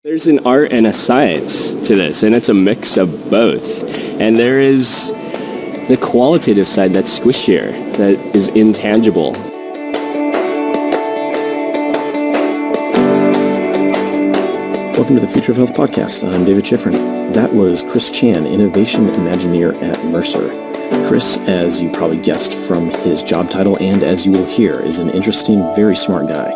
There's an art and a science to this, and it's a mix of both. And there is the qualitative side that's squishier, that is intangible. Welcome to the Future of Health Podcast. I'm David Schifrin. That was Chris Chan, Innovation Imagineer at Mercer. Chris, as you probably guessed from his job title and as you will hear, is an interesting, very smart guy.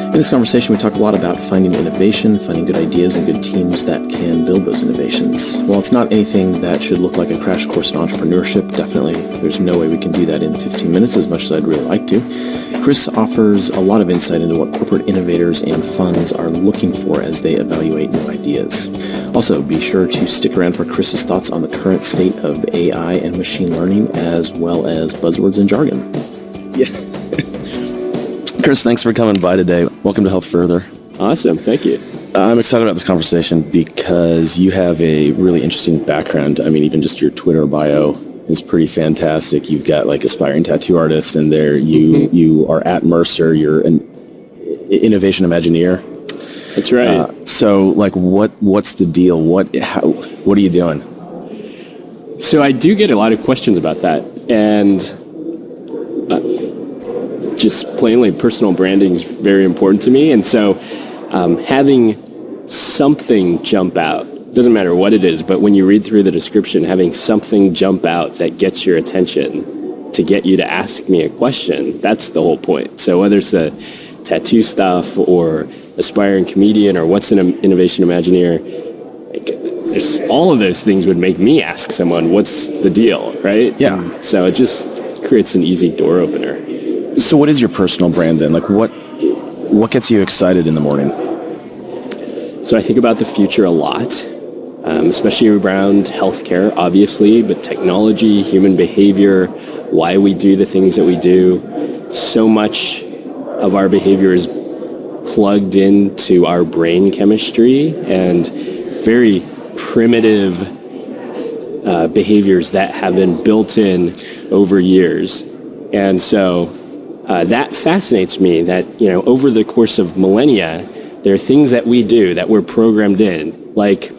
In this conversation, we talk a lot about finding innovation, finding good ideas and good teams that can build those innovations. While it's not anything that should look like a crash course in entrepreneurship, definitely there's no way we can do that in 15 minutes as much as I'd really like to. Chris offers a lot of insight into what corporate innovators and funds are looking for as they evaluate new ideas. Also, be sure to stick around for Chris's thoughts on the current state of AI and machine learning, as well as buzzwords and jargon. Yeah. Chris, thanks for coming by today. Welcome to HealthFurther. Awesome, thank you. I'm excited about this conversation because you have a really interesting background. I mean, even just your Twitter bio is pretty fantastic. You've got like aspiring tattoo artist, and there you are at Mercer. You're an innovation Imagineer. That's right. So, like, what's the deal? What are you doing? So I do get a lot of questions about that, and just plainly personal branding is very important to me. And so having something jump out, doesn't matter what it is, but when you read through the description, having something jump out that gets your attention to get you to ask me a question, that's the whole point. So whether it's the tattoo stuff or aspiring comedian or what's an innovation Imagineer, there's all of those things would make me ask someone, what's the deal, right? Yeah. And so it just creates an easy door opener. So what is your personal brand then? Like what gets you excited in the morning? So I think about the future a lot, especially around healthcare, obviously, but technology, human behavior, why we do the things that we do. So much of our behavior is plugged into our brain chemistry and very primitive behaviors that have been built in over years. And so that fascinates me that, over the course of millennia, there are things that we do that we're programmed in, like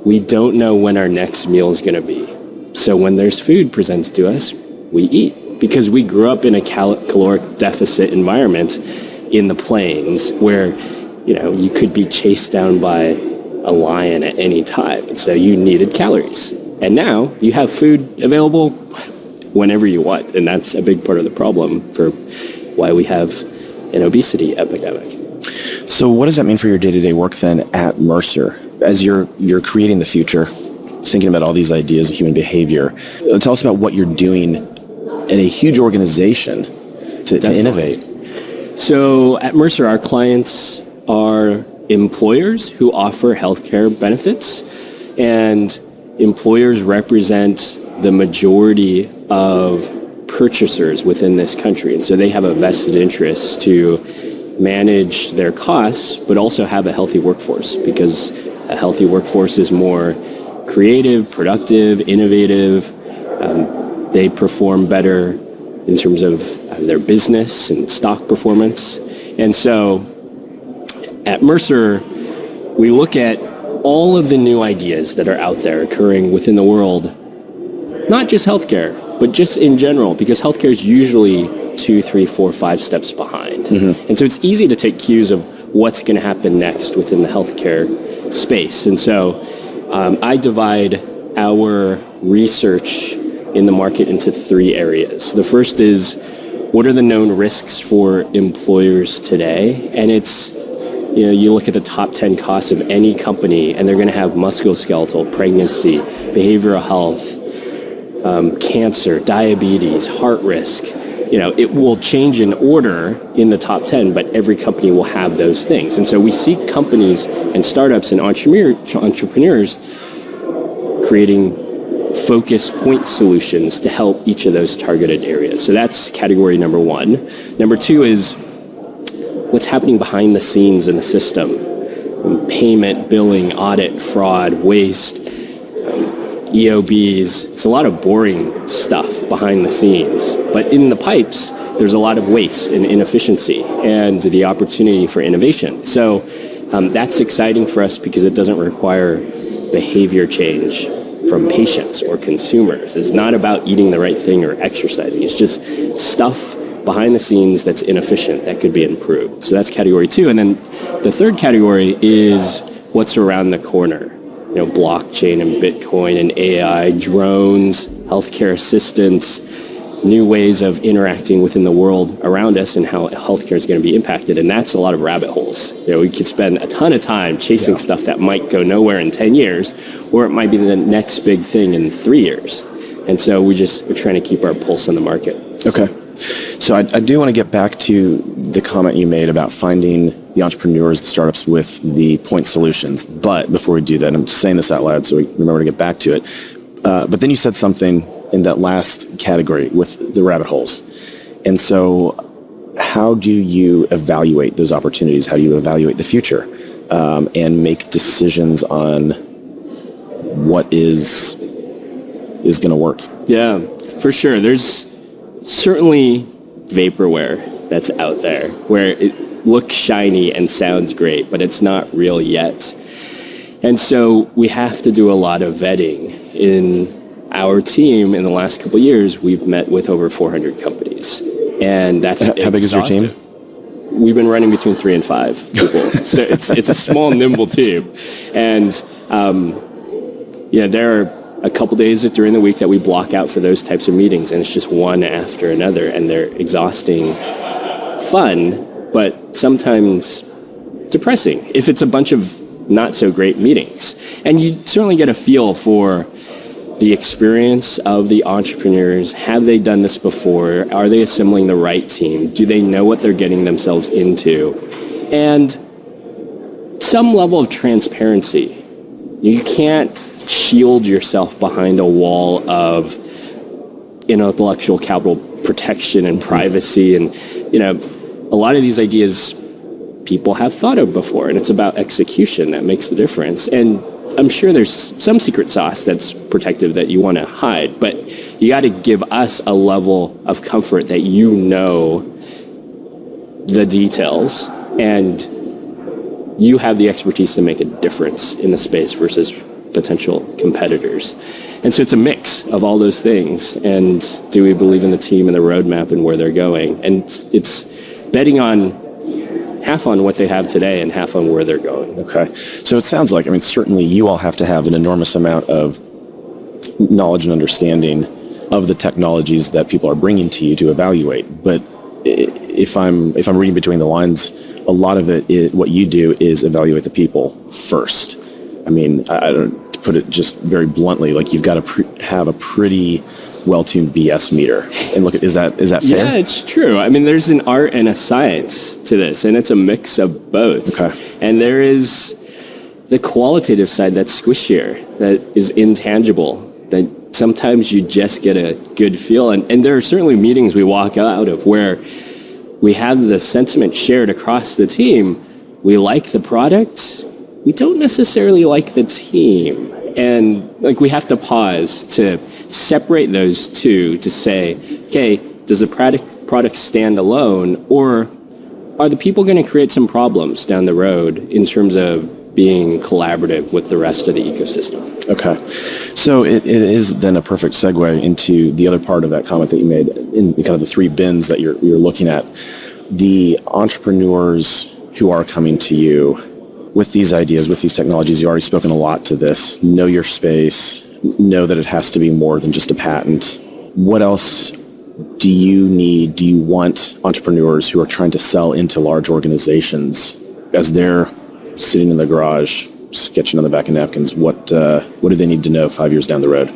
we don't know when our next meal is going to be. So when there's food presented to us, we eat because we grew up in a caloric deficit environment in the plains where, you could be chased down by a lion at any time. And so you needed calories. And now you have food available whenever you want. And that's a big part of the problem for why we have an obesity epidemic. So what does that mean for your day-to-day work then at Mercer? As you're creating the future, thinking about all these ideas of human behavior, tell us about what you're doing in a huge organization to innovate. So at Mercer, our clients are employers who offer healthcare benefits, and employers represent the majority of purchasers within this country. And so they have a vested interest to manage their costs, but also have a healthy workforce, because a healthy workforce is more creative, productive, innovative. They perform better in terms of their business and stock performance. And so at Mercer, we look at all of the new ideas that are out there occurring within the world, not just healthcare, but just in general, because healthcare is usually 2, 3, 4, 5 steps behind. Mm-hmm. And so it's easy to take cues of what's going to happen next within the healthcare space. And so I divide our research in the market into 3 areas. The first is, what are the known risks for employers today? And it's, you look at the top 10 costs of any company, and they're going to have musculoskeletal, pregnancy, behavioral health, cancer, diabetes, heart risk. It will change in order in the top 10, but every company will have those things. And so we see companies and startups and entrepreneurs creating focus point solutions to help each of those targeted areas. So that's category number 1. Number 2 is what's happening behind the scenes in the system. Payment, billing, audit, fraud, waste, EOBs. It's a lot of boring stuff behind the scenes. But in the pipes, there's a lot of waste and inefficiency and the opportunity for innovation. So That's exciting for us because it doesn't require behavior change from patients or consumers. It's not about eating the right thing or exercising. It's just stuff behind the scenes that's inefficient that could be improved. So that's category 2. And then the third category is what's around the corner. Blockchain and Bitcoin and AI, drones, healthcare assistance, new ways of interacting within the world around us and how healthcare is going to be impacted. And that's a lot of rabbit holes. We could spend a ton of time chasing stuff that might go nowhere in 10 years, or it might be the next big thing in 3 years. And so we're trying to keep our pulse on the market. Okay. So I do want to get back to the comment you made about finding the entrepreneurs, the startups with the point solutions. But before we do that, I'm saying this out loud so we remember to get back to it. But then you said something in that last category with the rabbit holes. And so how do you evaluate those opportunities? How do you evaluate the future and make decisions on what is going to work? Yeah, for sure. There's certainly vaporware that's out there where it looks shiny and sounds great, but it's not real yet. And so we have to do a lot of vetting. In our team, in the last couple of years, we've met with over 400 companies. And that's how big is your team? We've been running between 3 and 5 people. So it's a small, nimble team. And there are a couple days during the week that we block out for those types of meetings, and it's just one after another, and they're exhausting, fun, but sometimes depressing if it's a bunch of not so great meetings. And you certainly get a feel for the experience of the entrepreneurs. Have they done this before? Are they assembling the right team? Do they know what they're getting themselves into? And some level of transparency. You can't shield yourself behind a wall of intellectual capital protection and privacy. And, a lot of these ideas people have thought of before, and it's about execution that makes the difference. And I'm sure there's some secret sauce that's protective that you want to hide, but you got to give us a level of comfort that you know the details and you have the expertise to make a difference in the space versus potential competitors. And so it's a mix of all those things. And do we believe in the team and the roadmap and where they're going? And it's betting on half on what they have today and half on where they're going. Okay. So it sounds like, certainly you all have to have an enormous amount of knowledge and understanding of the technologies that people are bringing to you to evaluate. But if I'm reading between the lines, a lot of it, what you do is evaluate the people first. I don't, to put it just very bluntly, like you've got to have a pretty well-tuned BS meter. And look, is that fair? Yeah, it's true. There's an art and a science to this, and it's a mix of both. Okay. And there is the qualitative side that's squishier, that is intangible, that sometimes you just get a good feel. And there are certainly meetings we walk out of where we have the sentiment shared across the team. We like the product. We don't necessarily like the team. And we have to pause to separate those two to say, okay, does the product stand alone, or are the people going to create some problems down the road in terms of being collaborative with the rest of the ecosystem? Okay. So it is then a perfect segue into the other part of that comment that you made in kind of the 3 bins that you're looking at. The entrepreneurs who are coming to you with these ideas, with these technologies, you've already spoken a lot to this. Know your space. Know that it has to be more than just a patent. What else do you need? Do you want entrepreneurs who are trying to sell into large organizations as they're sitting in the garage, sketching on the back of napkins? What do they need to know 5 years down the road?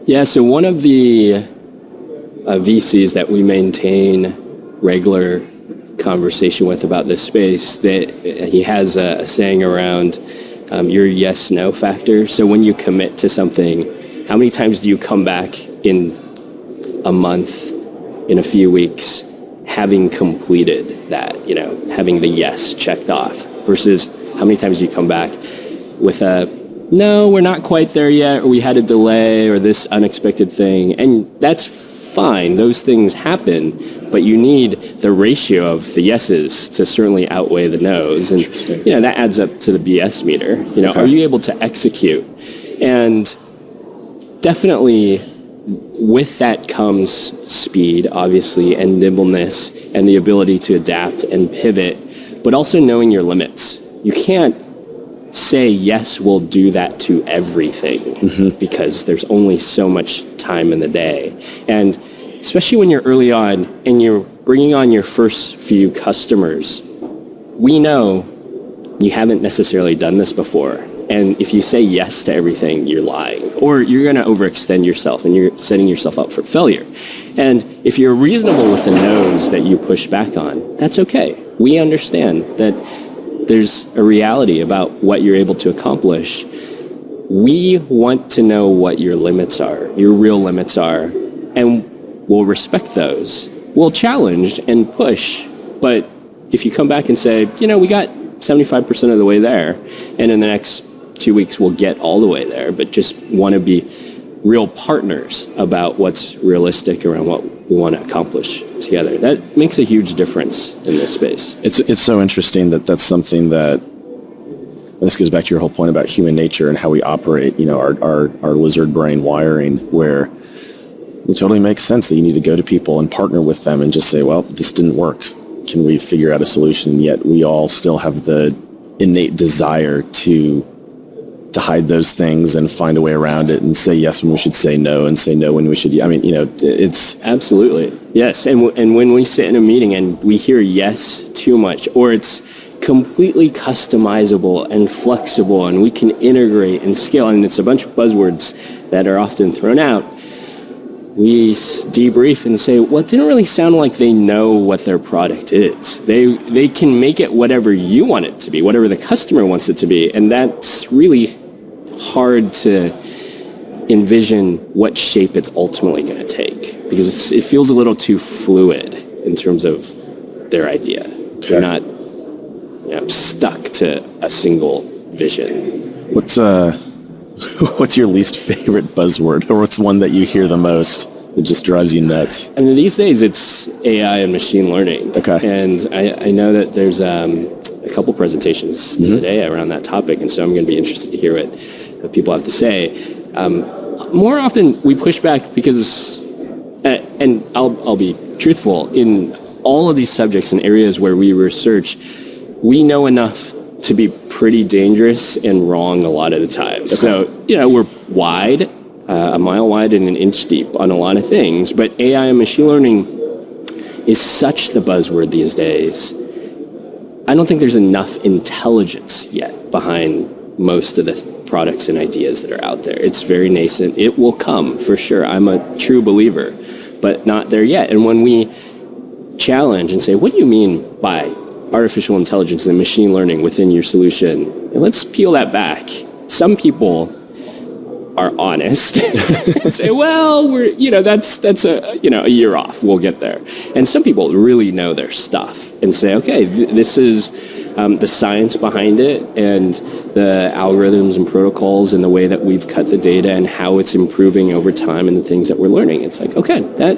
Yeah, so one of the VCs that we maintain regular conversation with about this space, that he has a saying around your yes-no factor. So when you commit to something, how many times do you come back in a month, in a few weeks, having completed that, having the yes checked off, versus how many times do you come back with a, no, we're not quite there yet, or we had a delay, or this unexpected thing. And that's fine. Those things happen, but you need the ratio of the yeses to certainly outweigh the nos. And, that adds up to the BS meter. Okay. Are you able to execute? And definitely with that comes speed, obviously, and nimbleness and the ability to adapt and pivot, but also knowing your limits. You can't say, yes, we'll do that to everything because there's only so much time in the day. And especially when you're early on and you're bringing on your first few customers, we know you haven't necessarily done this before. And if you say yes to everything, you're lying, or you're going to overextend yourself and you're setting yourself up for failure. And if you're reasonable with the no's that you push back on, that's okay. We understand that there's a reality about what you're able to accomplish. We want to know what your limits are, your real limits are, and we'll respect those. We'll challenge and push, but if you come back and say, we got 75% of the way there, and in the next 2 weeks we'll get all the way there, but just want to be real partners about what's realistic around what we want to accomplish together. That makes a huge difference in this space. It's so interesting that that's something that, this goes back to your whole point about human nature and how we operate, our lizard brain wiring, where it totally makes sense that you need to go to people and partner with them and just say, well, this didn't work. Can we figure out a solution? Yet we all still have the innate desire to hide those things and find a way around it and say yes when we should say no and say no when we should. It's absolutely yes. And when we sit in a meeting and we hear yes too much, or it's completely customizable and flexible and we can integrate and scale, and it's a bunch of buzzwords that are often thrown out, we debrief and say, well, it didn't really sound like they know what their product is. They can make it whatever you want it to be, whatever the customer wants it to be. And that's really hard to envision what shape it's ultimately going to take, because it feels a little too fluid in terms of their idea. Okay. You're not stuck to a single vision. What's your least favorite buzzword, or what's one that you hear the most that just drives you nuts? I mean, these days it's AI and machine learning. Okay. And I know that there's a couple presentations today around that topic, and so I'm going to be interested to hear what people have to say. More often we push back because, and I'll be truthful, in all of these subjects and areas where we research, we know enough to be pretty dangerous and wrong a lot of the time. Okay. So, we're wide, a mile wide and an inch deep on a lot of things, but AI and machine learning is such the buzzword these days. I don't think there's enough intelligence yet behind most of the products and ideas that are out there. It's very nascent. It will come, for sure. I'm a true believer, but not there yet. And when we challenge and say, what do you mean by artificial intelligence and machine learning within your solution? And let's peel that back. Some people are honest and say, well, that's a year off. We'll get there. And some people really know their stuff and say, okay, this is the science behind it and the algorithms and protocols and the way that we've cut the data and how it's improving over time and the things that we're learning. It's like, okay, that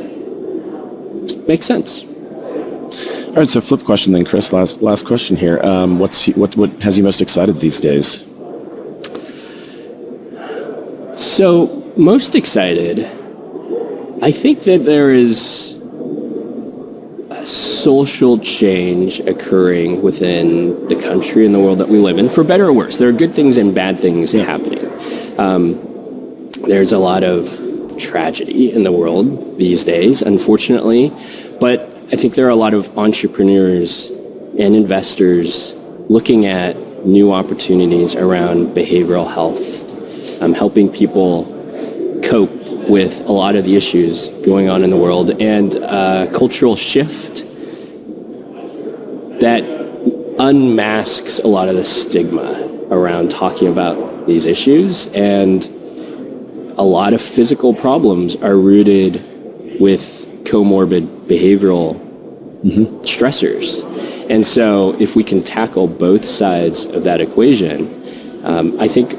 makes sense. All right, so flip question then, Chris. Last question here. What has you most excited these days? So, most excited, I think that there is a social change occurring within the country and the world that we live in, for better or worse. There are good things and bad things happening. There's a lot of tragedy in the world these days, unfortunately, but I think there are a lot of entrepreneurs and investors looking at new opportunities around behavioral health, helping people cope with a lot of the issues going on in the world, and a cultural shift that unmasks a lot of the stigma around talking about these issues. And a lot of physical problems are rooted with comorbid behavioral stressors. And so if we can tackle both sides of that equation, I think,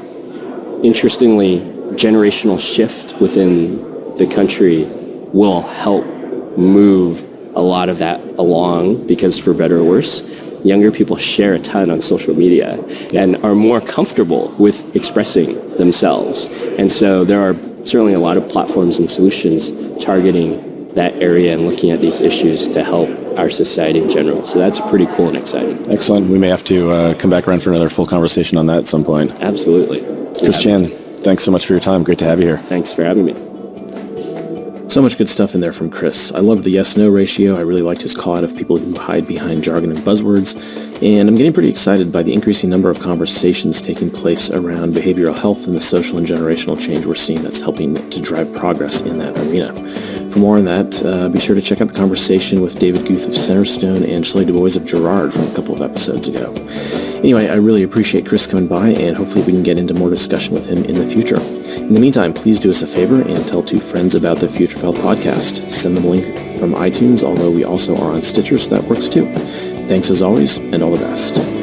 interestingly, generational shift within the country will help move a lot of that along, because for better or worse, younger people share a ton on social media and are more comfortable with expressing themselves. And so there are certainly a lot of platforms and solutions targeting that area and looking at these issues to help our society in general. So that's pretty cool and exciting. Excellent. We may have to come back around for another full conversation on that at some point. Absolutely. Chris Chan, thanks so much for your time. Great to have you here. Thanks for having me. So much good stuff in there from Chris. I love the yes-no ratio. I really liked his call out of people who hide behind jargon and buzzwords. And I'm getting pretty excited by the increasing number of conversations taking place around behavioral health and the social and generational change we're seeing that's helping to drive progress in that arena. For more on that, be sure to check out the conversation with David Guth of Centerstone and Shelley Du Bois of Girard from a couple of episodes ago. Anyway, I really appreciate Chris coming by, and hopefully we can get into more discussion with him in the future. In the meantime, please do us a favor and tell 2 friends about the Future of Health podcast. Send them a link from iTunes, although we also are on Stitcher, so that works too. Thanks as always, and all the best.